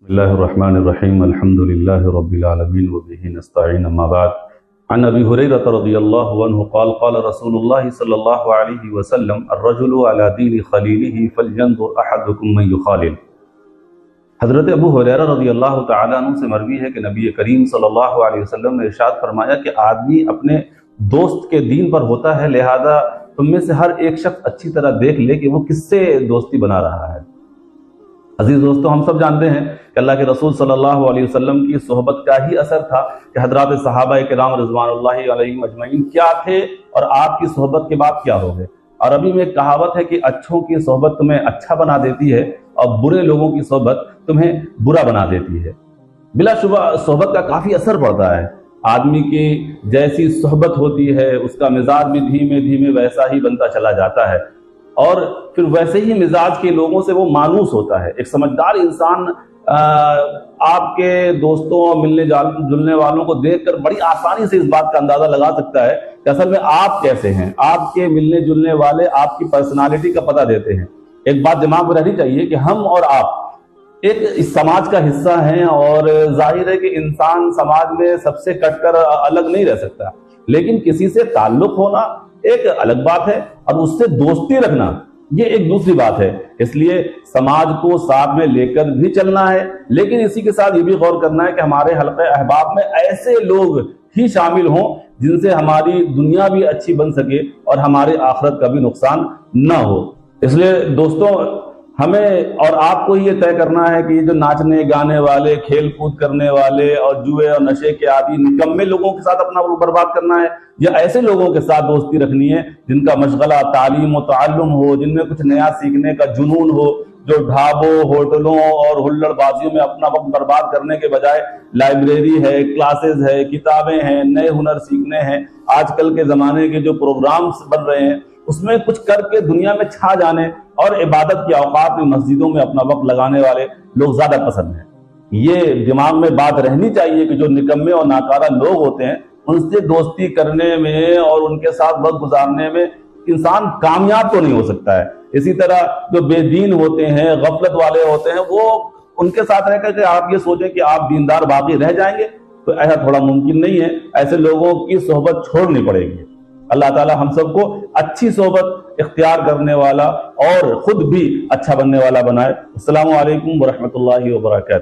بسم الله الرحمن الرحيم الحمد لله رب العالمين وبه نستعين اما بعد عن ابي هريره رضي الله عنه قال قال رسول الله صلى الله عليه وسلم الرجل على دين خليله فلينظر احدكم من يخالل۔ حضرت ابو ہریرہ رضی اللہ تعالیٰ عنہ سے مروی ہے کہ نبی کریم صلی اللہ علیہ وسلم نے ارشاد فرمایا کہ آدمی اپنے دوست کے دین پر ہوتا ہے، لہذا تم میں سے ہر ایک شخص اچھی طرح دیکھ لے کہ وہ کس سے دوستی بنا رہا ہے۔ عزیز دوستو، ہم سب جانتے ہیں کہ اللہ کے رسول صلی اللہ علیہ وسلم کی صحبت کا ہی اثر تھا کہ حضرات صحابہ کرام رضوان اللہ علیہم اجمعین کیا تھے اور آپ کی صحبت کے بعد کیا ہو گئے۔ عربی میں ایک کہاوت ہے کہ اچھوں کی صحبت تمہیں اچھا بنا دیتی ہے اور برے لوگوں کی صحبت تمہیں برا بنا دیتی ہے۔ بلا شبہ صحبت کا کافی اثر پڑتا ہے۔ آدمی کی جیسی صحبت ہوتی ہے اس کا مزاج بھی دھیمے دھیمے ویسا ہی بنتا چلا جاتا ہے، اور پھر ویسے ہی مزاج کے لوگوں سے وہ مانوس ہوتا ہے۔ ایک سمجھدار انسان آپ کے دوستوں اور ملنے جلنے والوں کو دیکھ کر بڑی آسانی سے اس بات کا اندازہ لگا سکتا ہے کہ اصل میں آپ کیسے ہیں۔ آپ کے ملنے جلنے والے آپ کی پرسنالٹی کا پتہ دیتے ہیں۔ ایک بات دماغ میں رہنی چاہیے کہ ہم اور آپ ایک اس سماج کا حصہ ہیں، اور ظاہر ہے کہ انسان سماج میں سب سے کٹ کر الگ نہیں رہ سکتا، لیکن کسی سے تعلق ہونا ایک الگ بات ہے اور اس سے دوستی رکھنا یہ ایک دوسری بات ہے۔ اس لیے سماج کو ساتھ میں لے کر بھی چلنا ہے، لیکن اسی کے ساتھ یہ بھی غور کرنا ہے کہ ہمارے حلقہ احباب میں ایسے لوگ ہی شامل ہوں جن سے ہماری دنیا بھی اچھی بن سکے اور ہمارے آخرت کا بھی نقصان نہ ہو۔ اس لیے دوستوں، ہمیں اور آپ کو یہ طے کرنا ہے کہ یہ جو ناچنے گانے والے، کھیل کود کرنے والے اور جوئے اور نشے کے عادی نکمے لوگوں کے ساتھ اپنا وقت برباد کرنا ہے، یا ایسے لوگوں کے ساتھ دوستی رکھنی ہے جن کا مشغلہ تعلیم و تعلم ہو، جن میں کچھ نیا سیکھنے کا جنون ہو، جو ڈھابوں، ہوٹلوں اور ہلڑ بازیوں میں اپنا وقت برباد کرنے کے بجائے لائبریری ہے، کلاسز ہے، کتابیں ہیں، نئے ہنر سیکھنے ہیں۔ آج کل کے زمانے کے جو پروگرامز بن رہے ہیں اس میں کچھ کر کے دنیا میں چھا جانے اور عبادت کے اوقات میں مسجدوں میں اپنا وقت لگانے والے لوگ زیادہ پسند ہیں۔ یہ دماغ میں بات رہنی چاہیے کہ جو نکمے اور ناکارہ لوگ ہوتے ہیں ان سے دوستی کرنے میں اور ان کے ساتھ وقت گزارنے میں انسان کامیاب تو نہیں ہو سکتا ہے۔ اسی طرح جو بے دین ہوتے ہیں، غفلت والے ہوتے ہیں، وہ ان کے ساتھ رہ کر کے آپ یہ سوچیں کہ آپ دیندار باقی رہ جائیں گے، تو ایسا تھوڑا ممکن نہیں ہے۔ ایسے لوگوں کی صحبت چھوڑنی پڑے گی۔ اللہ تعالی ہم سب کو اچھی صحبت اختیار کرنے والا اور خود بھی اچھا بننے والا بنائے۔ السلام علیکم ورحمۃ اللہ وبرکاتہ۔